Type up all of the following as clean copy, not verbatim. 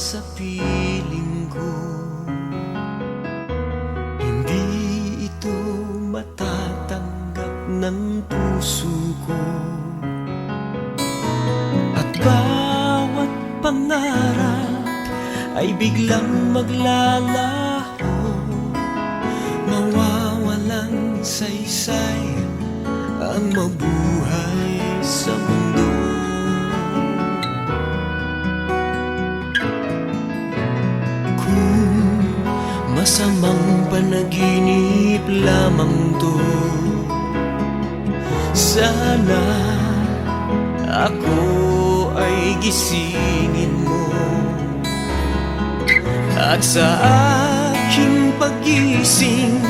sa piling ko. Hindi ito matatanggap ng puso ko. At bawat pangarap ay biglang maglalaho, mawawalang saysay ang mabuhay sa mundo. Kung masamang panaginip lamang to, sana ako ay gisingin mo. At sa aking pagising,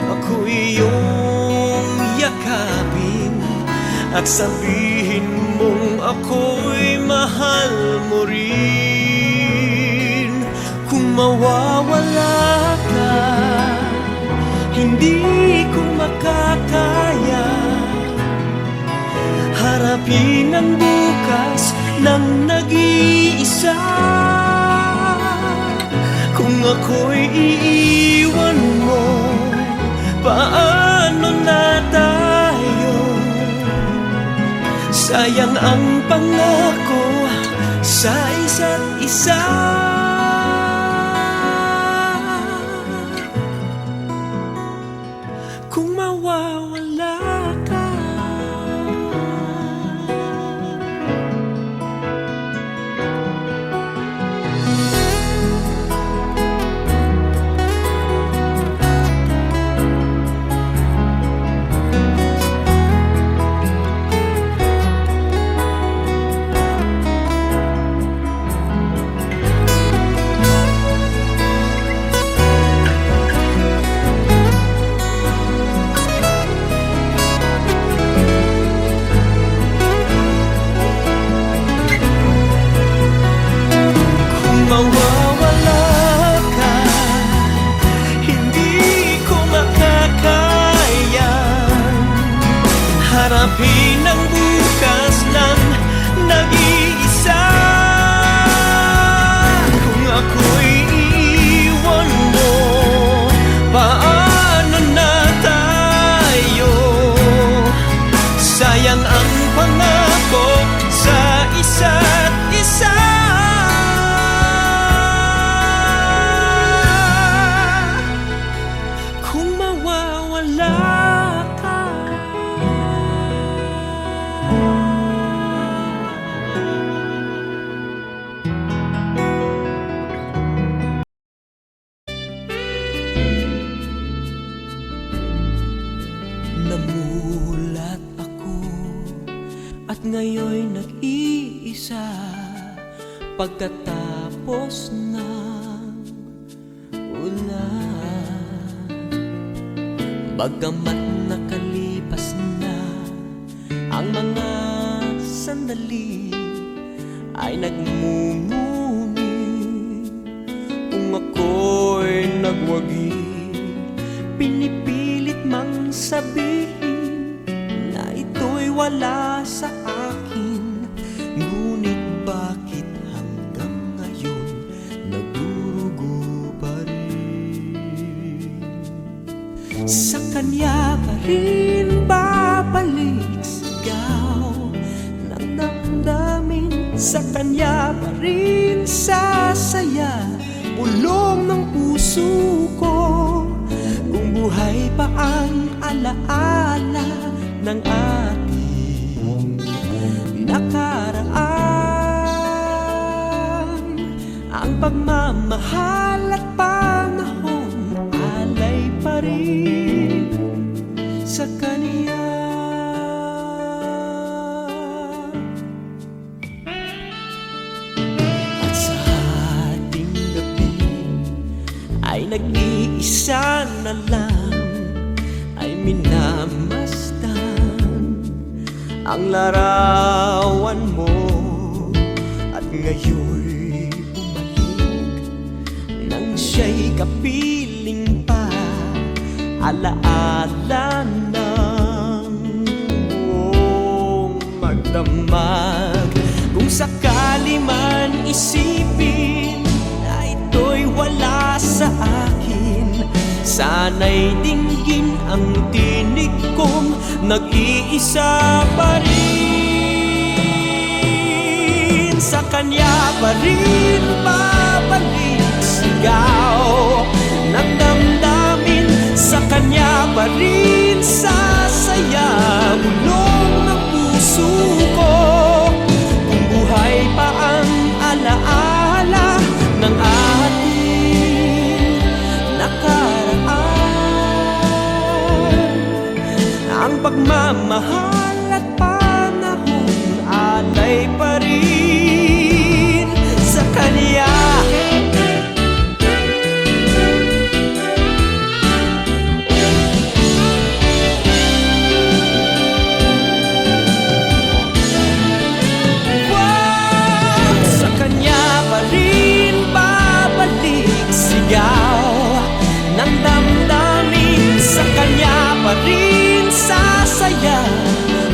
ako iyong yakapin at sabihin mong ako'y mahal mo rin. Kung mawawala ka, hindi ko makakaya harapin ang bukas ng nag-iisa. Kung ako'y iiwan mo, paano na tayo? Sayang ang pangako sa isa't isa. Kung mawawala ka, mawawala ka, hindi ko makakaya harapin ang bukas ng nag-iisa. Kung ako'y iiwan mo, paano na tayo? Sayang ang pangako sa isa't isa. Namulat ako at ngayon nag-iisa pagkatapos ng ulan. Bagamat nakalipas na ang mga sandali, ay nagmumuni kung ako'y nagwagi. Pinipilit mang sabihin na ito'y wala sa akin, ngunit bakit hanggang ngayon nagdurugo pa rin? Sa kanya pa rin babalik sigaw ng damdamin, sa kanya pa rin sasaya bulong ng puso ko. Kung buhay pa ang alaala ng ating nakaraan, ang pagmamahal at panahon alay pa rin sa kaniya. At sa ating gabi ay nag-iisa na lang, ay minamasdan ang larawan mo. At ngayon'y bumalik nang siya'y kapiling pa, alaala ng buong magdamag. Kung sakali man isipin Sana'y dinggin ang tinig kong nag-iisa pa rin. Sa kanya pa rin babalik sigaw ng damdamin. Sa kanya pa rin sasaya bulong ng puso ko. Kung buhay pa ang alaala ng ating nakaraan, ang pagmamahal at panahon alay pa rin sa kanya. Sa kanya pa rin babalik sigaw ng damdamin. Sa kanya pa rin sasaya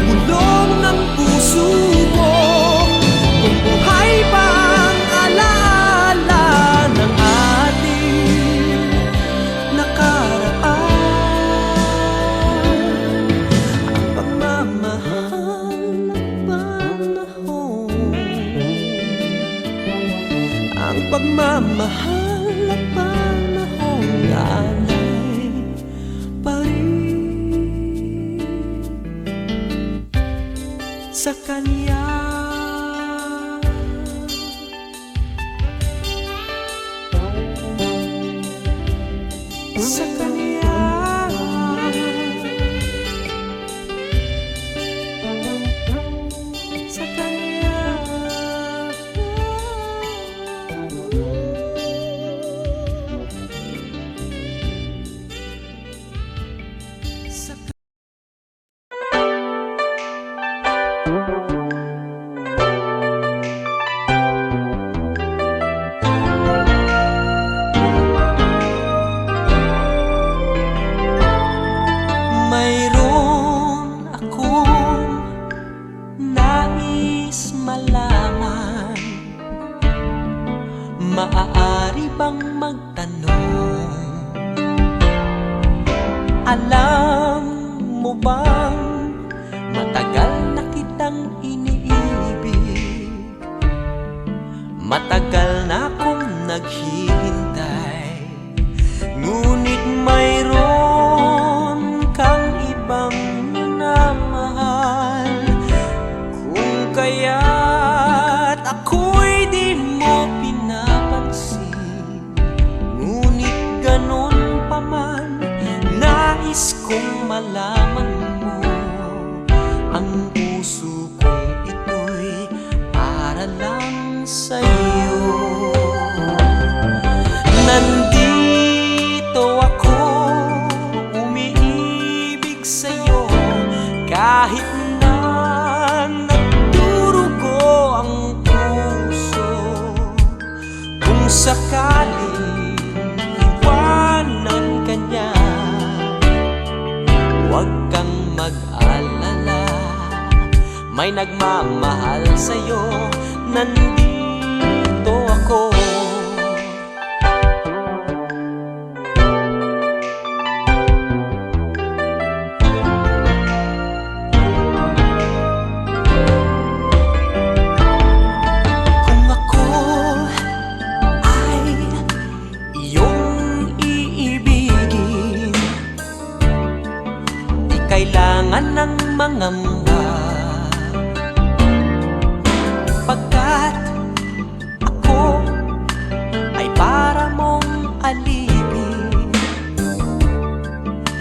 bulong ng puso ko. Kung buhay pa ang alaala ng ating nakaraan, ang pagmamahal at panahon, ang pagmamahal at panahon alay pa rin sa kanya. Sa kanya. Sa kanya. Sa mayroon akong nais malaman. Maaari bang magtanong? Alam mo bang matagal na kitang iniibig? Matagal na akong naghihintay, ngunit mayroon kang ibang minamahal. Kung kaya't ako'y di mo pinapansin, ngunit ganun pa man, nais kong malaman mo. Ang puso kong ito'y para lang sa'yo. Nandito ako, umiibig sa'yo, kahit na nagdurugo ang puso. Kung sakaling iwanan ka niya, huwag kang mag-alala, may nagmamahal sa'yo. Nandito ako. Kung ako ay iyong iibigin, di kailangan ng mangamba, pagkat ako ay para mong alipin.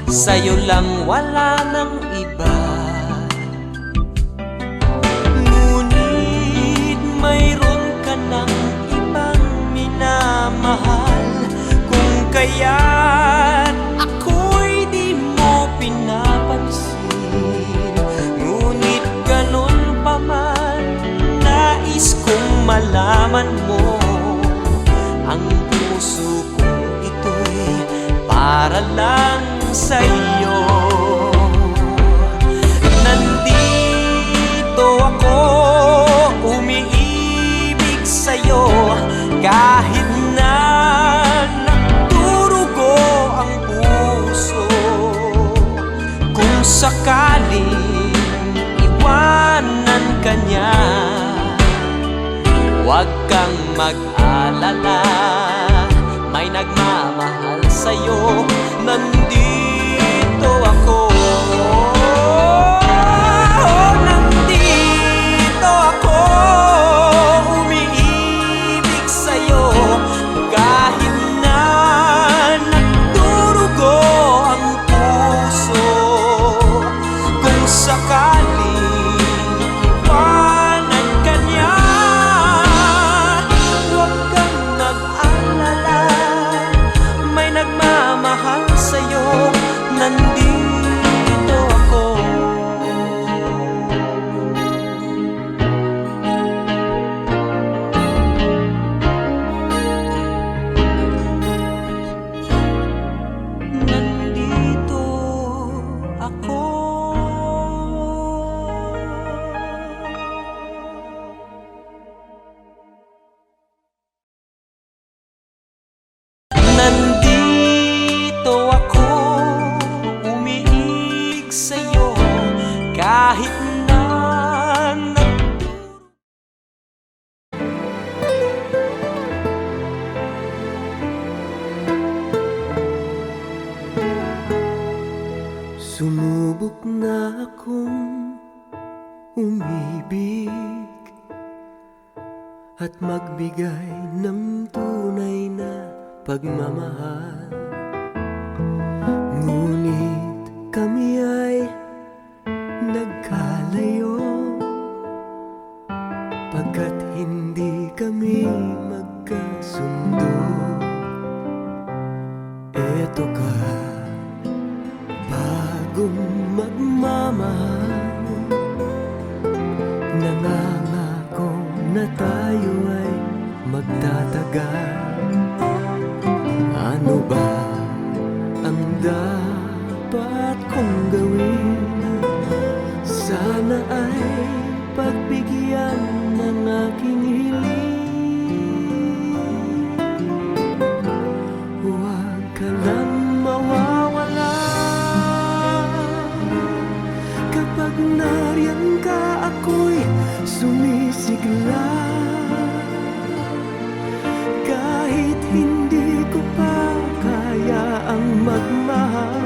Sa'yo lang, wala nang iba. Ngunit mayroon ka ng ibang minamahal. Kung kaya't ako'y di mo pinapansin, ngunit ganun pa man, nais kong malaman mo. Ang puso kong ito'y para lang sa'yo. Nandito ako, umiibig sa'yo, kahit na nagdurugo ang puso. sakaling iwanan ka niya, huwag kang mag-alala, may nagmamahal sa'yo, nandito ako. Nandito ako, umiibig sa'yo, kahit na nagdurugo ang puso. Kung sakaling iwanan ka niya, huwag kang mag-alala, may nagmamahal sa'yo, nandito ako. Nandito ako. Nandito ako, umiig sa'yo, kahit na sumubok na akong umibig at magbigay ng tunay na pagmamahal. Ngunit kami ay nagkalayo, pagkat hindi kami magkasundo. Eto ka, bagong magmamahal, nangangako na tayo ay magtatagal. Ano ba ang dapat kong gawin? Sana ay pagbigyan ng aking hiling. Huwag ka lang mawawala, kapag nariyan ka ako'y sumisigla. Kahit hindi ko pa kaya ang magmahal,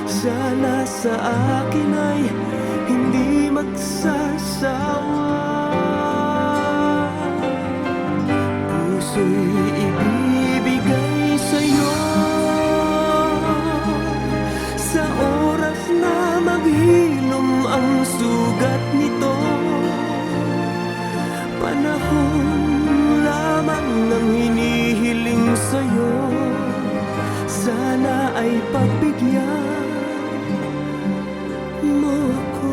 sana sa akin ay hindi magsasawa. Puso'y ibibigay sa'yo sa oras na maghilom ang sugat nito. Panahon lamang ang hinihiling sa'yo, sana ay pagbigyan mo ako.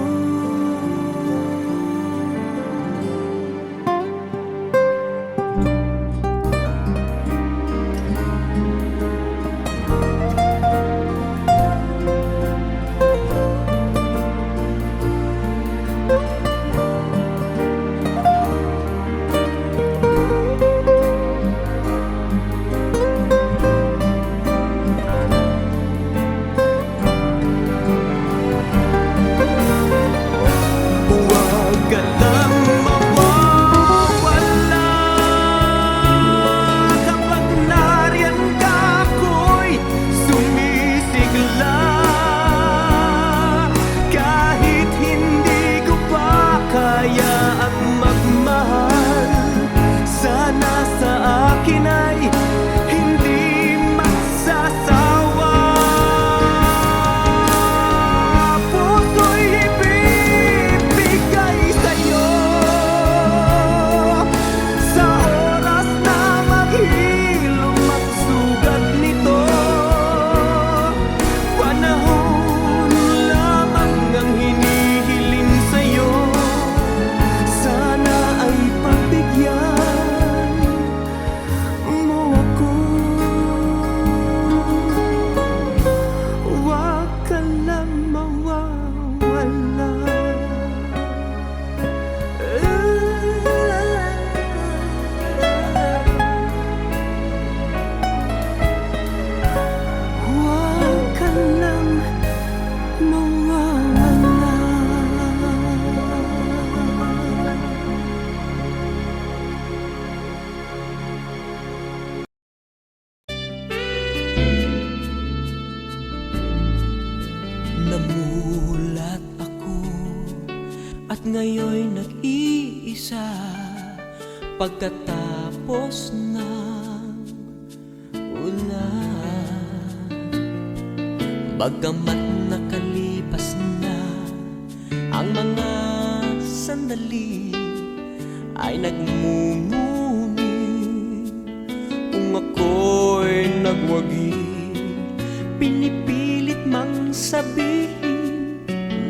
namulat ako at ngayon nag-iisa pagkatapos ng ulan. Bagamat nakalipas na ang mga sandali, ay nagmumuni kung ako'y nagwagi. Pinipilit mang sabihin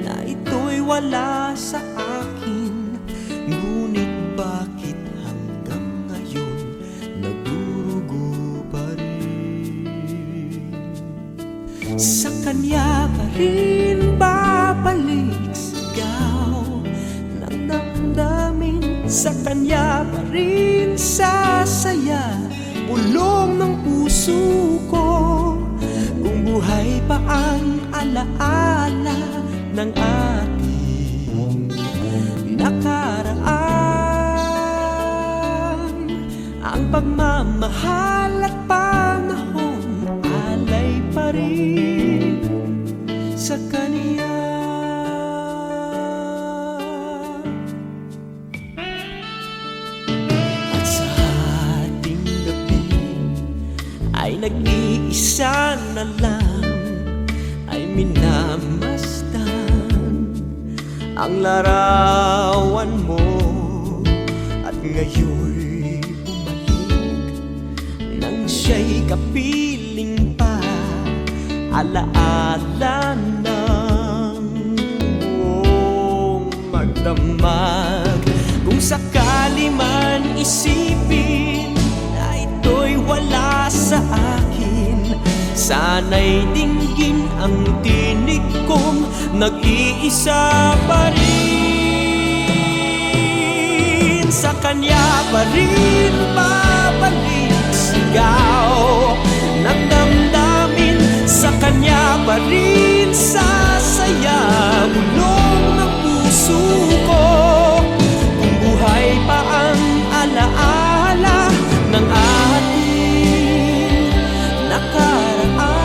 na ito'y wala sa akin, ngunit bakit hanggang ngayon nagdurugo pa rin? Sa kanya pa rin babalik sigaw ng damdamin, sa kanya pa rin sasaya bulong ng puso ko. Kung buhay pa ang alaala ng ating nakaraan, ang pagmamahal at panahon alay pa rin sa kanya. At sa ating gabi ay nag-iisa na lang, ay minamasdan ang larawan mo. At ngayon'y bumalik nang siya'y kapiling pa, alaala ng buong magdamag. Kung sakali man isipin na ito'y wala sa akin, sana'y dinggin ang tinig kong nag-iisa pa rin. Sa kanya pa rin babalik sigaw ng damdamin, sa kanya pa rin sasaya bulong ng puso ko. Kung buhay pa ang alaala ng ating nakaraan,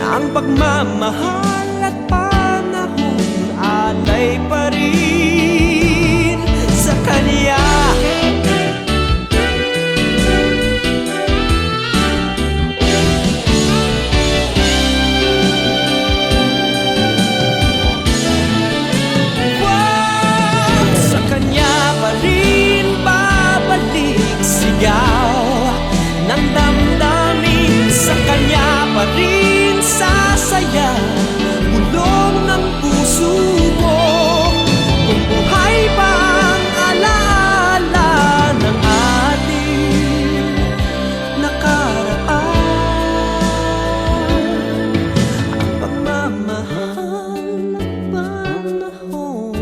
ang pagmamahal at panahon alay pa rin sa kanya. Sa kanya pa rin babalik sigaw ng damdamin, sa kanya pa rin sasaya bulong ng puso ko. Kung buhay pa ang alaala ng ating nakaraan, ang pagmamahal at panahon,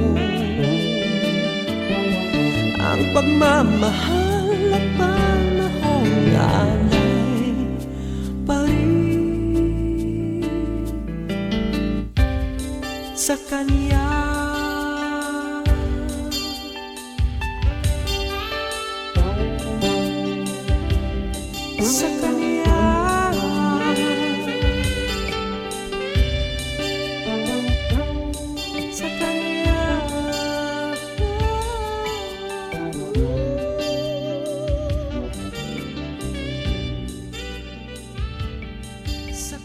ang pagmamahal at panahon alay pa rin sa kanya. Sa kanya, sa kanya. Sa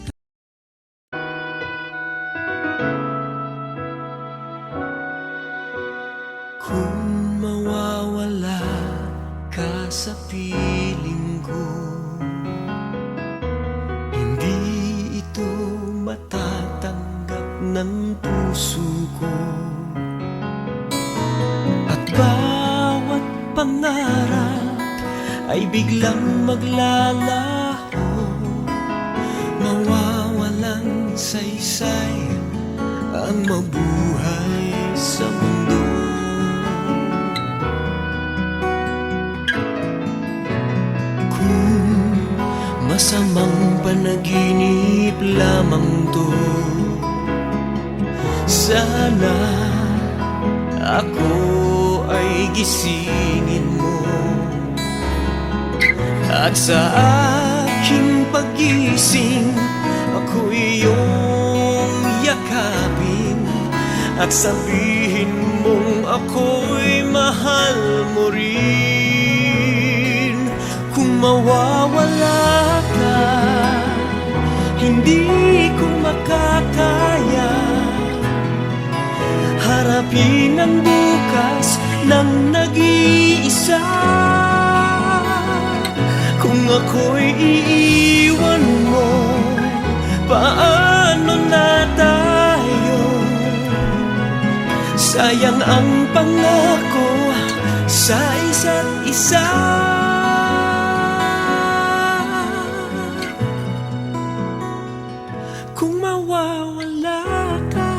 kung mawawala ka sa piling ko, hindi ito matatanggap ng puso ko. At bawat pangarap ay biglang maglalaho, mawawalang saysay ang mabuhay sa mundo. Kung masamang panaginip lamang to, sana ako ay gisingin mo. At sa aking pagising, ako'y iyong yakapin at sabihin mong ako'y mahal mo rin. Kung mawawala ka, hindi ko makakaya harapin ang bukas ng nag-iisa. Kung ako'y iiwan mo, paano na tayo? Sayang ang pangako sa isa't isa. Kung mawawala ka,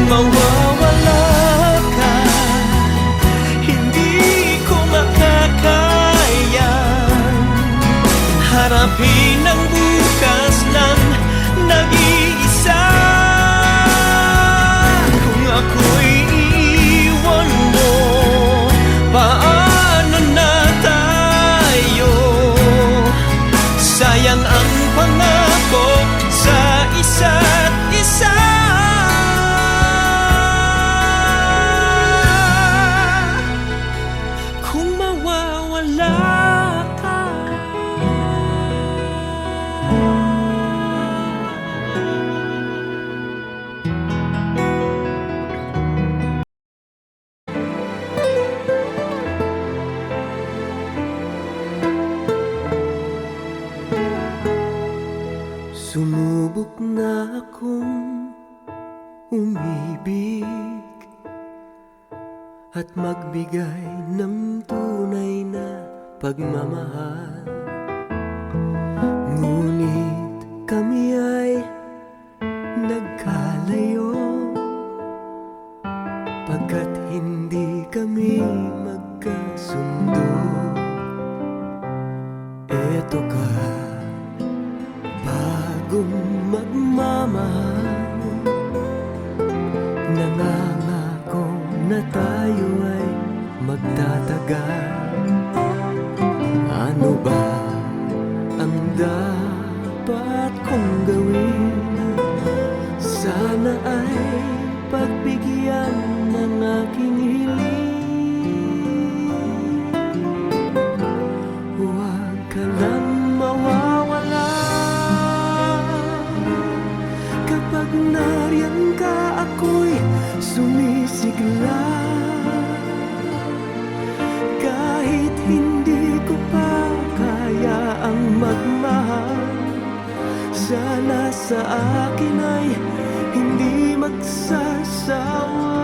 mawawala ka, hindi ko makakaya harapin ang bukas ng nag-iisa. Kung ako'y iiwan mo, paano na tayo? Sayang ang pangako sa isa't isa. Sumubok na akong umibig at magbigay ng tunay na pagmamahal. Ngunit kami ay nagkalayo pagkat hindi kami magkasundo. Eto ka, bagong magmamahal, nangangako na tayo ay magtatagal. Ano ba ang dapat kong gawin? Sana ay pagbigyan ng aking hiling. Huwag ka lang mawawala. Kapag nariyan ka, ako'y sumisigla. Kahit hindi ko pa kaya ang magmahal, sana sa akin ay hindi magsasawa.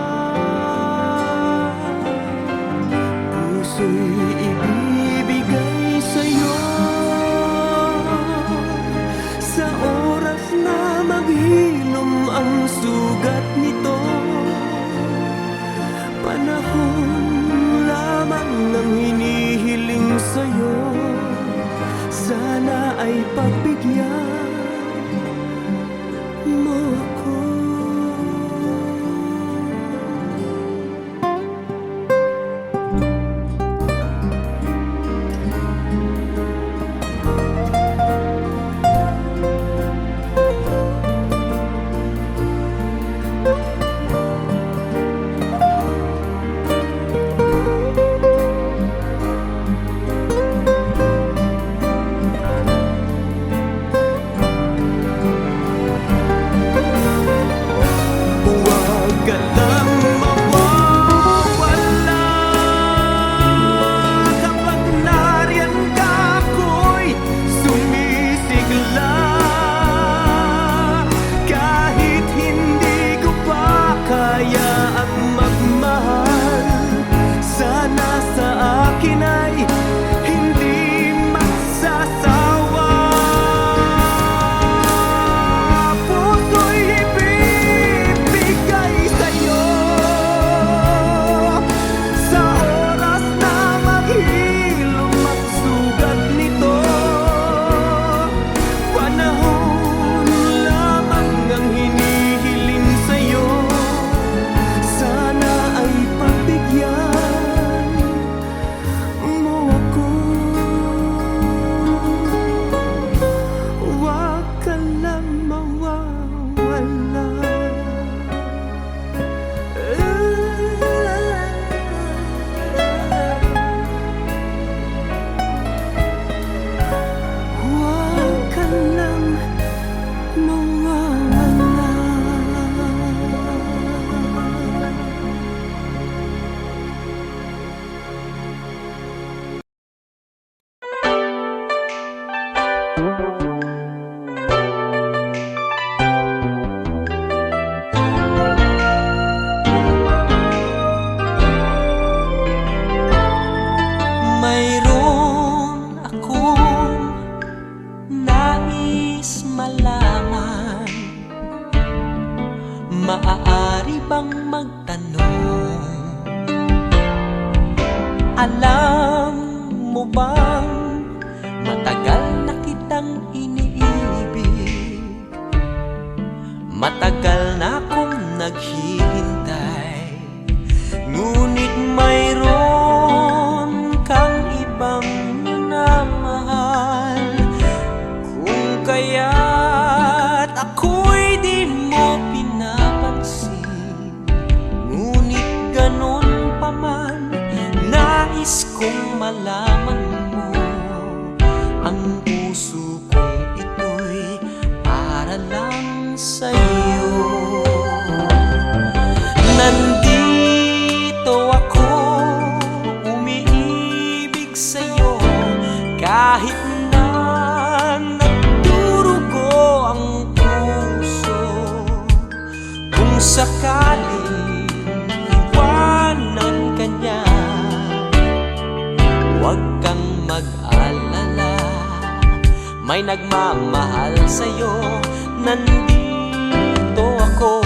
Puso'y ibibigay sa'yo sa oras na maghilom ang sugat nito. Panahon lamang ang hinihiling sa'yo, sana ay pagbigyan mo ako. Matagal na kitang iniibig, matagal na akong naghihintay, ngunit mayroon kang ibang minamahal. Kung kaya't ako'y di mo pinapansin, ngunit ganon pa man, nais kong malaman mo, ang puso kong ito'y para lang sa'yo. Nandito ako, umiibig sa'yo, kahit na nagdurugo ang puso. Kung sakaling iwanan ka niya, huwag kang mag-alala, may nagmamahal sa'yo, nandito ako.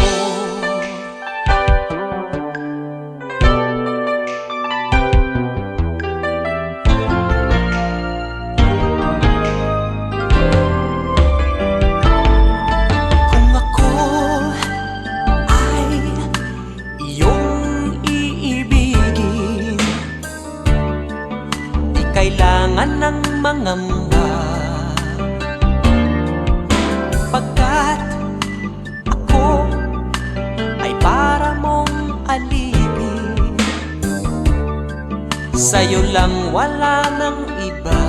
Kung ako ay iyong iibigin, di kailangan ng mangamba, pagkat ako ay para mong alipin. Sa'yo lang, wala nang iba.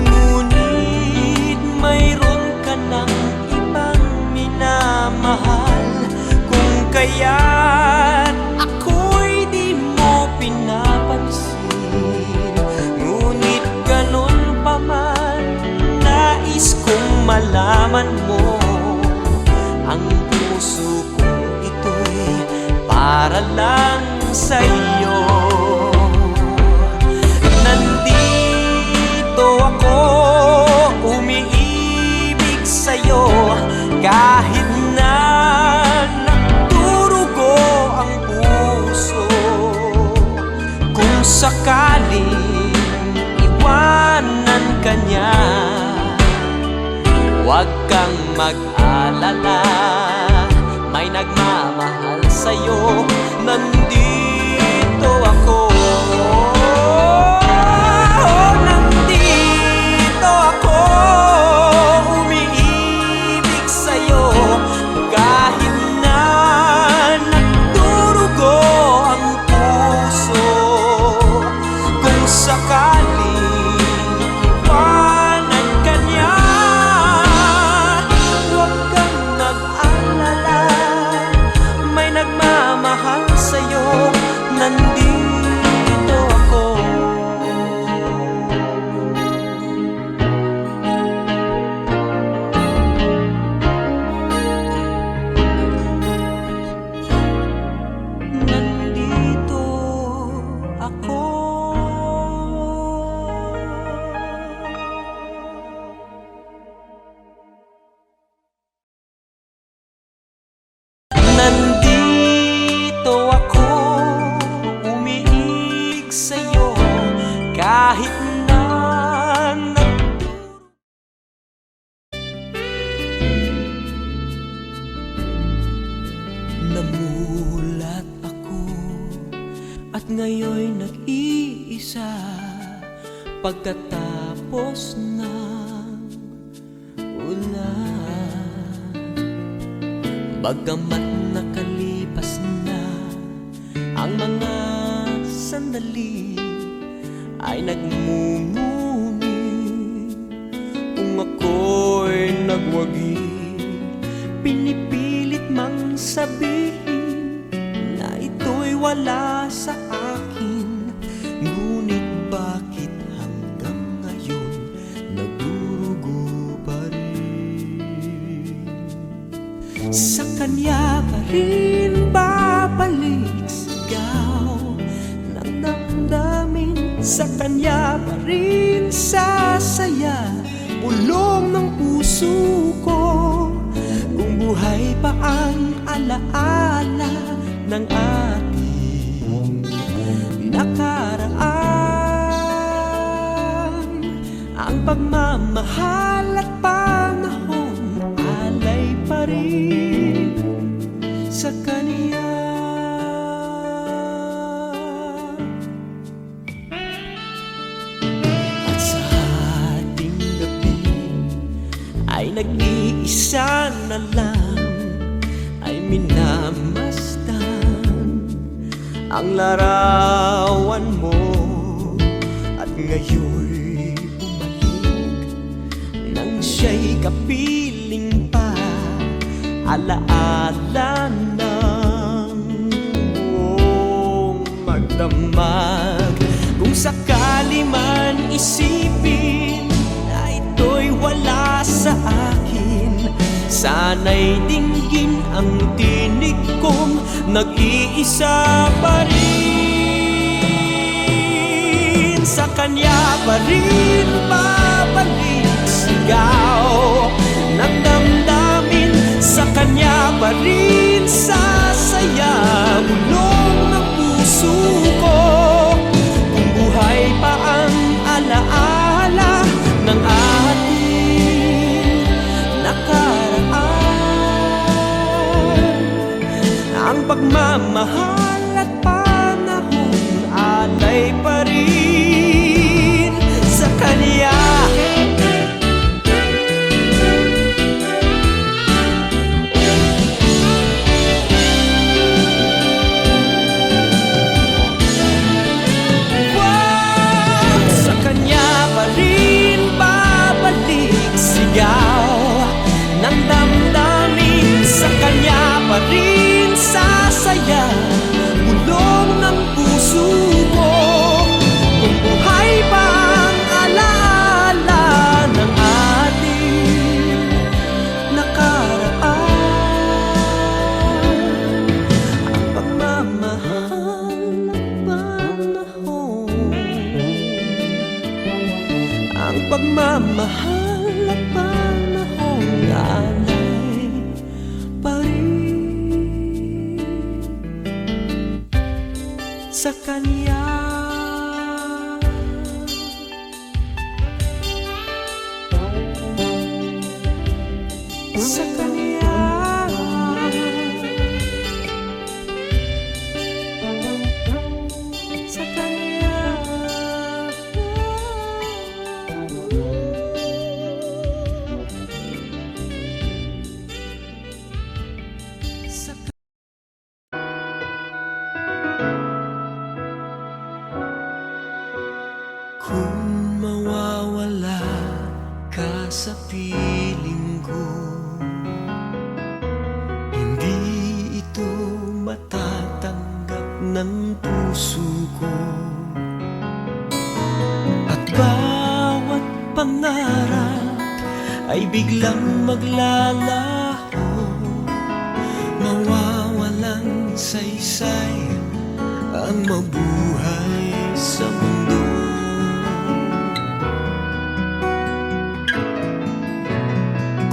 Ngunit mayroon ka ng ibang minamahal, kung kaya't ako'y di mo pinapansin, ngunit ganon pa man, nais kong malaman mo, ang puso kong ito'y para lang sa'yo. Nandito ako, umiibig sa'yo, kahit na nagdurugo ang puso. Kung sakaling iwanan ka niya, huwag kang mag-alala, may nagmamahal sa'yo, nandito ako. Nandito ako, umiibig sa'yo, kahit na nagdurugo ang puso. Kung sakaling iwanan ka niya, huwag kang mag-alala, may nagmamahal sa'yo, nandito ako. Nandito ako. Nandito ako, umiibig sa'yo, kahit na namulat ako, at ngayon nag-iisa, pagkatapos ng ulan. Bagamat nakalipas na ang mga sandali, ay nagmumuni. Kung ako'y nagwagi, pinipilit mang sabihin na ito'y wala sa akin. Ngunit bakit hanggang ngayon nagdurugo pa rin? Sa kanya pa rin babalik sigaw ng damdamin, sa kanya pa rin sasaya bulong ng puso ko. Kung buhay pa ang alaala ng ating nakaraan, pagmamahal at panahon, alay pa rin sa Kanya. At sa ating gabi ay nag-iisa na lang, ay minamasdan ang larawan mo. At ngayon'y bumalik nang siya'y kapiling pa, alaala ng buong magdamag. Kung sakali man isipin na ito'y wala sa akin, sana'y dinggin ang tinig kong nag-iisa pa rin. Sa Kanya pa rin babalik sigaw ng damdamin, sa Kanya pa rin sasaya bulong ng puso ko. Kung buhay pa ang alaala ng ating nakaraan, ang pagmamahal at panahon, alay pa rin sa Kanya. Sa Kanya pa rin babalik sigaw ng damdamin, sa Kanya pa rin sasaya bulong ng puso ko. Kung buhay pa ang alaala ng ating nakaraan, ang pagmamahal at panahon, ang pagmamahal at panahon, alay pa rin sa Kanya. Sa Kanya. Sa Kanya. Sa kung mawawala ka sa piling ko, hindi ito matatanggap ng puso ko. At bawat pangarap ay biglang maglalaho, mawawalang saysay ang mabuhay sa mundo.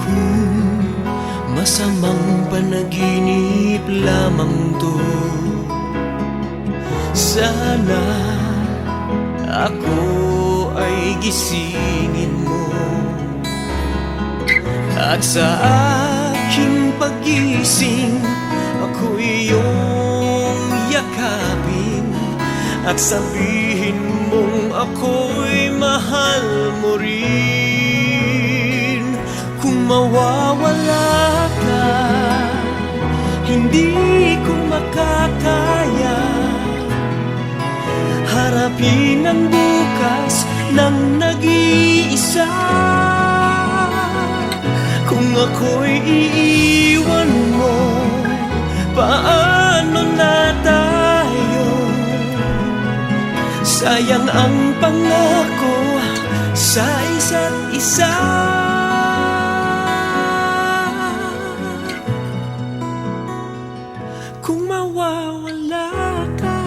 Kung masamang panaginip lamang to, sana ako ay gisingin mo. At sa aking pagising, ako'y iyong yakapin at sabihin mong ako'y mahal mo rin. Kung mawawala ka, hindi ko makakaya harapin ang bukas ng nag-iisa. Kung ako'y iiwan mo, paano na tayo? Sayang ang pangako sa isa't isa. Kung mawawala ka,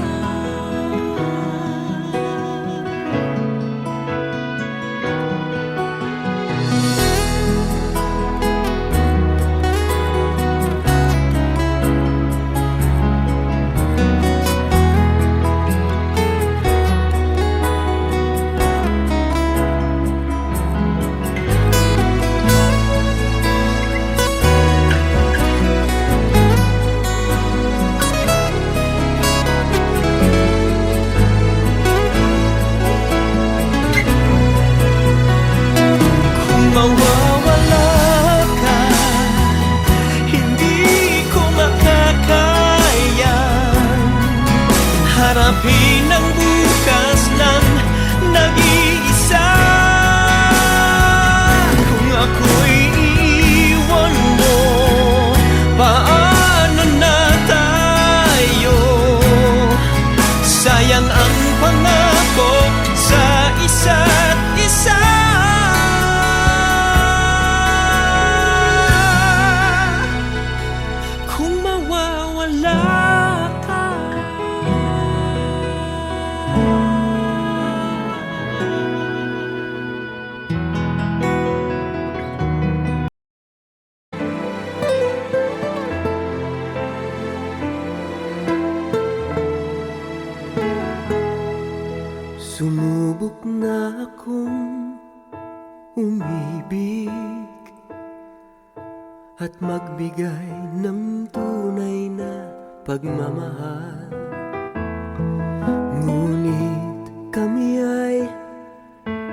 Sumubok na akong umibig at magbigay ng tunay na pagmamahal. Ngunit kami ay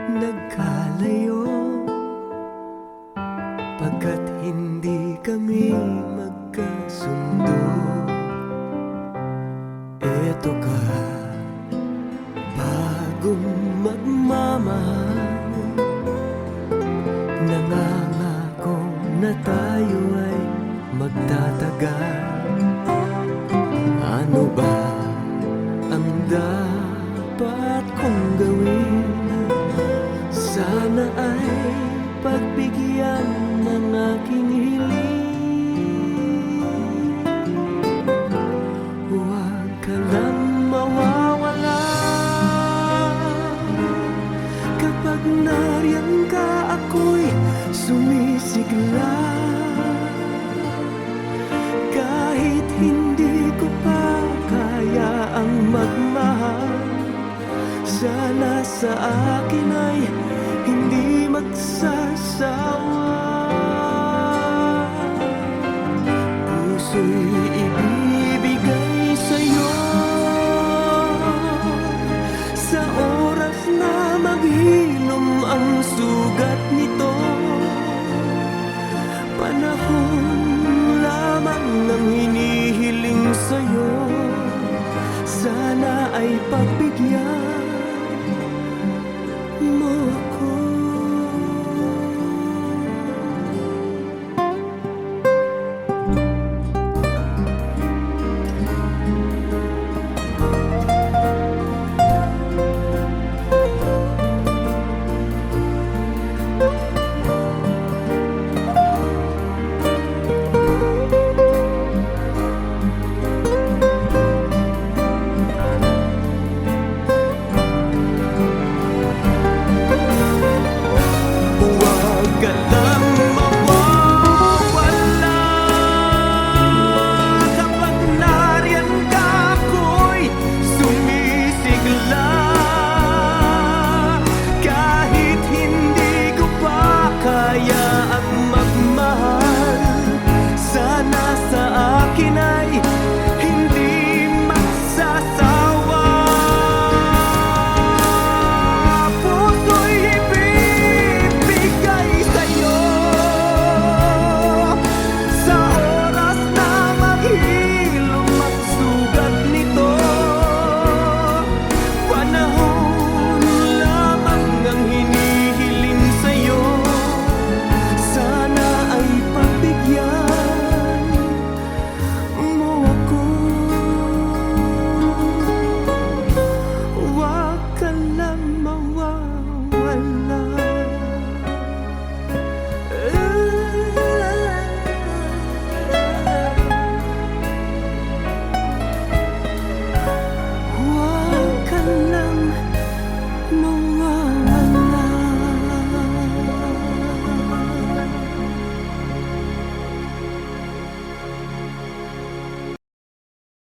nagkalayo pagkat hindi kami magkasundo. Eto ka, bagong magmamahal, nangangako na tayo ay magtatagal. Ano ba ang dapat kong gawin? Sana ay pagbigyan ng aking hiling. Huwag ka lang mawawala kapag nariyan ka, ako'y sumisigla. Kahit hindi ko pa kaya ang magmahal, sana sa akin ay hindi magsasawa. Puso'y ibibigay sa'yo sa oras na maghilom ang sugat